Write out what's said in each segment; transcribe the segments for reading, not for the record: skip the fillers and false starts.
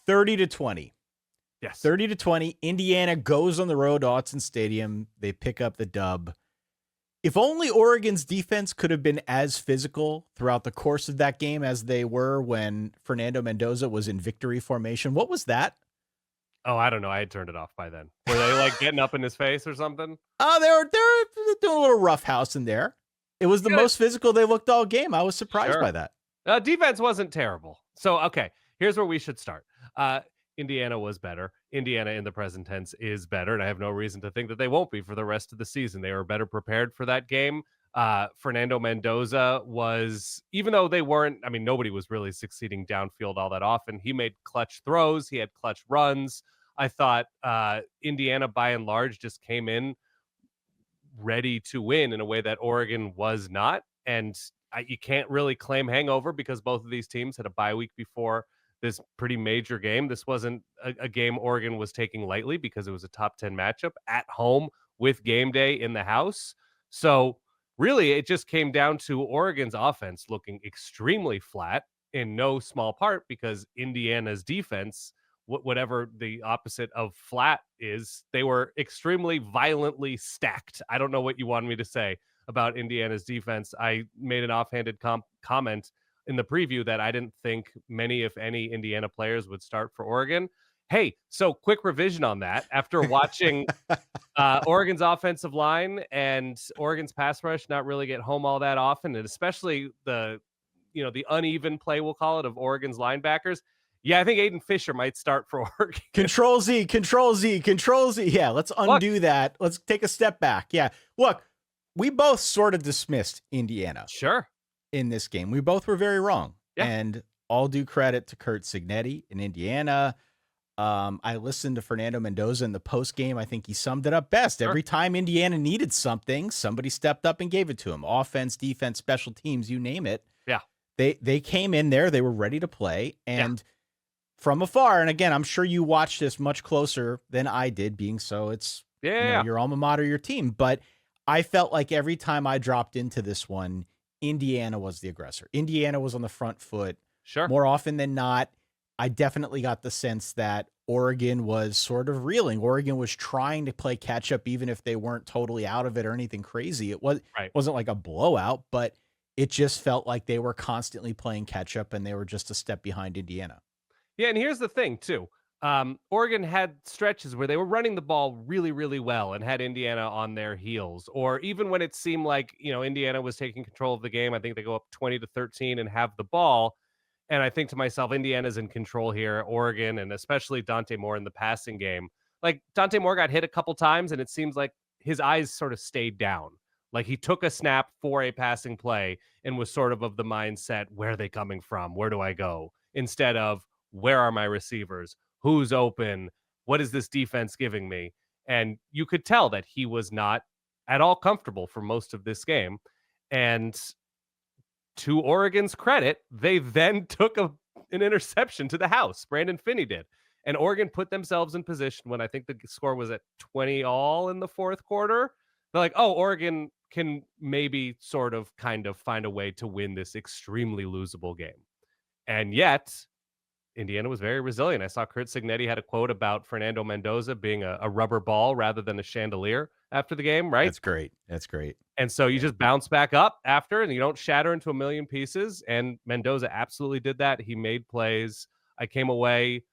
30-20. Yes. 30-20. Indiana goes on the road to Autzen Stadium. They pick up the dub. If only Oregon's defense could have been as physical throughout the course of that game as they were when Fernando Mendoza was in victory formation. What was that? Oh, I don't know. I had turned it off by then. Were they like getting up in his face or something? Oh, they're doing a little roughhouse in there. It was the Good. most physical they looked all game. I was surprised by Sure. that. Defense wasn't terrible. So, okay, here's where we should start. Indiana was better. Indiana in the present tense is better, and I have no reason to think that they won't be for the rest of the season. They were better prepared for that game. Fernando Mendoza was, even though they weren't, I mean, nobody was really succeeding downfield all that often. He made clutch throws. He had clutch runs. I thought Indiana, by and large, just came in ready to win in a way that Oregon was not. And you can't really claim hangover because both of these teams had a bye week before this pretty major game. This wasn't a game Oregon was taking lightly because it was a top 10 matchup at home with game day in the house. So really, it just came down to Oregon's offense looking extremely flat in no small part because Indiana's defense, whatever the opposite of flat is, they were extremely violently stacked. I don't know what you wanted me to say about Indiana's defense. I made an offhanded comment in the preview that I didn't think many, if any, Indiana players would start for Oregon. Hey, so quick revision on that. After watching Oregon's offensive line and Oregon's pass rush not really get home all that often, and especially the uneven play, we'll call it, of Oregon's linebackers. Yeah, I think Aiden Fisher might start for Oregon. Control Z, Control Z, Control Z. Yeah, let's undo that. Let's take a step back. Yeah, look, we both sort of dismissed Indiana. Sure. In this game. We both were very wrong. Yeah. And all due credit to Curt Cignetti in Indiana. I listened to Fernando Mendoza in the post game. I think he summed it up best. Sure. Every time Indiana needed something, somebody stepped up and gave it to him. Offense, defense, special teams, you name it. Yeah. They came in there. They were ready to play. And from afar, and again, I'm sure you watched this much closer than I did, being so it's your alma mater, your team. But I felt like every time I dropped into this one, Indiana was the aggressor. Indiana was on the front foot. Sure. More often than not, I definitely got the sense that Oregon was sort of reeling. Oregon was trying to play catch up, even if they weren't totally out of it or anything crazy. It wasn't like a blowout, but it just felt like they were constantly playing catch up and they were just a step behind Indiana. Yeah, and here's the thing, too. Oregon had stretches where they were running the ball really, really well and had Indiana on their heels. Or even when it seemed like, Indiana was taking control of the game, I think they go up 20-13 and have the ball. And I think to myself, Indiana's in control here, Oregon, and especially Dante Moore in the passing game. Like, Dante Moore got hit a couple times, and it seems like his eyes sort of stayed down. Like, he took a snap for a passing play and was sort of the mindset, where are they coming from? Where do I go? Instead of, where are my receivers? Who's open? What is this defense giving me? And you could tell that he was not at all comfortable for most of this game. And to Oregon's credit, they then took an interception to the house. Brandon Finney did. And Oregon put themselves in position when I think the score was at 20 all in the fourth quarter. They're like, oh, Oregon can maybe sort of kind of find a way to win this extremely losable game. And yet, Indiana was very resilient. I saw Curt Cignetti had a quote about Fernando Mendoza being a rubber ball rather than a chandelier after the game, right? That's great. That's great. And so you just bounce back up after and you don't shatter into a million pieces. And Mendoza absolutely did that. He made plays. I came away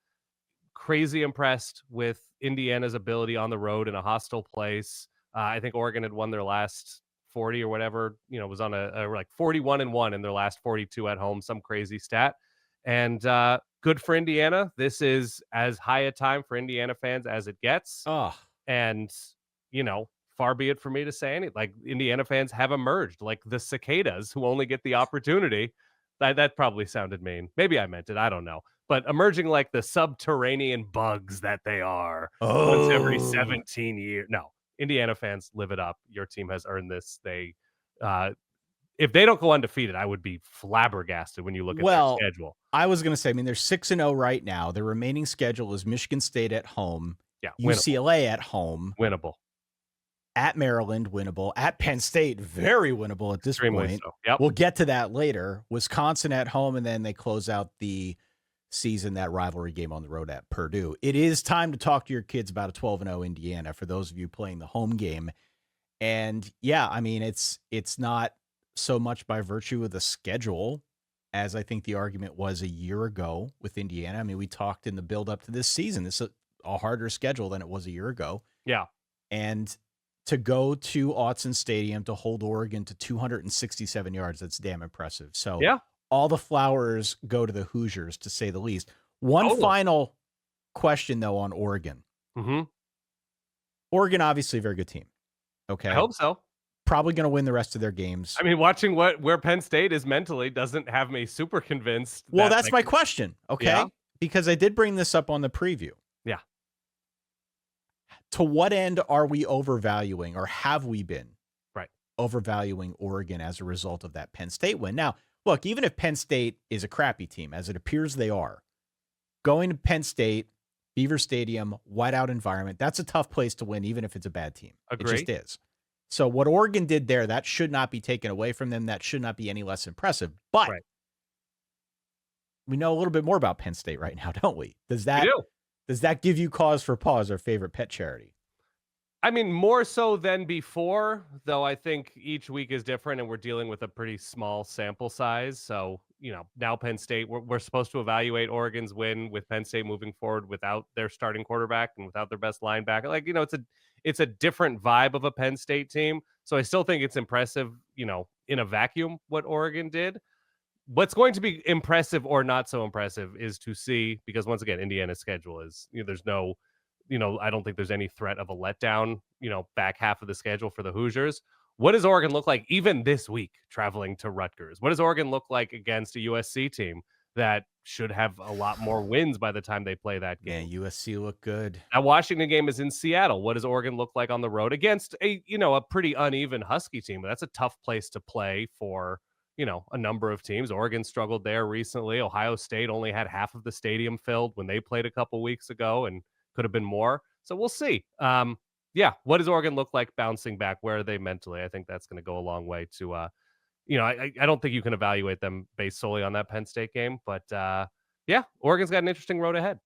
crazy impressed with Indiana's ability on the road in a hostile place. I think Oregon had won their last 40 or whatever, was on a like 41-1 in their last 42 at home, some crazy stat. And good for Indiana. This is as high a time for Indiana fans as it gets. Oh. And, far be it for me to say anything. Like, Indiana fans have emerged like the cicadas who only get the opportunity. That probably sounded mean. Maybe I meant it. I don't know. But emerging like the subterranean bugs that they are once every 17 years. No, Indiana fans, live it up. Your team has earned this. They, if they don't go undefeated, I would be flabbergasted when you look at their schedule. I was going to say, they're 6-0 right now. Their remaining schedule is Michigan State at home, UCLA at home, winnable. At Maryland, winnable. At Penn State, very winnable at this point. So. Yep. We'll get to that later. Wisconsin at home, and then they close out the season that rivalry game on the road at Purdue. It is time to talk to your kids about a 12-0 Indiana for those of you playing the home game. And yeah, I mean, it's not so much by virtue of the schedule as I think the argument was a year ago with Indiana. I mean, we talked in the build up to this season. This is a harder schedule than it was a year ago. Yeah. And to go to Autzen Stadium to hold Oregon to 267 yards, that's damn impressive. So yeah, all the flowers go to the Hoosiers, to say the least. One final question, though, on Oregon. Mm-hmm. Oregon, obviously a very good team. Okay. I hope so. Probably going to win the rest of their games. I mean, watching where Penn State is mentally doesn't have me super convinced. Well, that's my question. Okay. Yeah. Because I did bring this up on the preview. Yeah. To what end are we overvaluing, or have we been overvaluing Oregon as a result of that Penn State win? Now, look, even if Penn State is a crappy team, as it appears they are, going to Penn State, Beaver Stadium, whiteout environment, that's a tough place to win, even if it's a bad team. Agreed. It just is. So what Oregon did there, that should not be taken away from them. That should not be any less impressive. But we know a little bit more about Penn State right now, don't we? Does that give you cause for pause, our favorite pet charity? I mean, more so than before, though I think each week is different and we're dealing with a pretty small sample size. So, now Penn State, we're supposed to evaluate Oregon's win with Penn State moving forward without their starting quarterback and without their best linebacker. Like, it's a different vibe of a Penn State team. So I still think it's impressive, in a vacuum, what Oregon did. What's going to be impressive or not so impressive is to see, because once again, Indiana's schedule is, there's no, I don't think there's any threat of a letdown, back half of the schedule for the Hoosiers. What does Oregon look like even this week traveling to Rutgers? What does Oregon look like against a USC team that should have a lot more wins by the time they play that game? Yeah, USC look good. That Washington game is in Seattle. What does Oregon look like on the road against a pretty uneven Husky team? But that's a tough place to play for, a number of teams. Oregon struggled there recently. Ohio State only had half of the stadium filled when they played a couple weeks ago and could have been more. So we'll see. What does Oregon look like bouncing back? Where are they mentally? I think that's going to go a long way to, I don't think you can evaluate them based solely on that Penn State game. But, Oregon's got an interesting road ahead.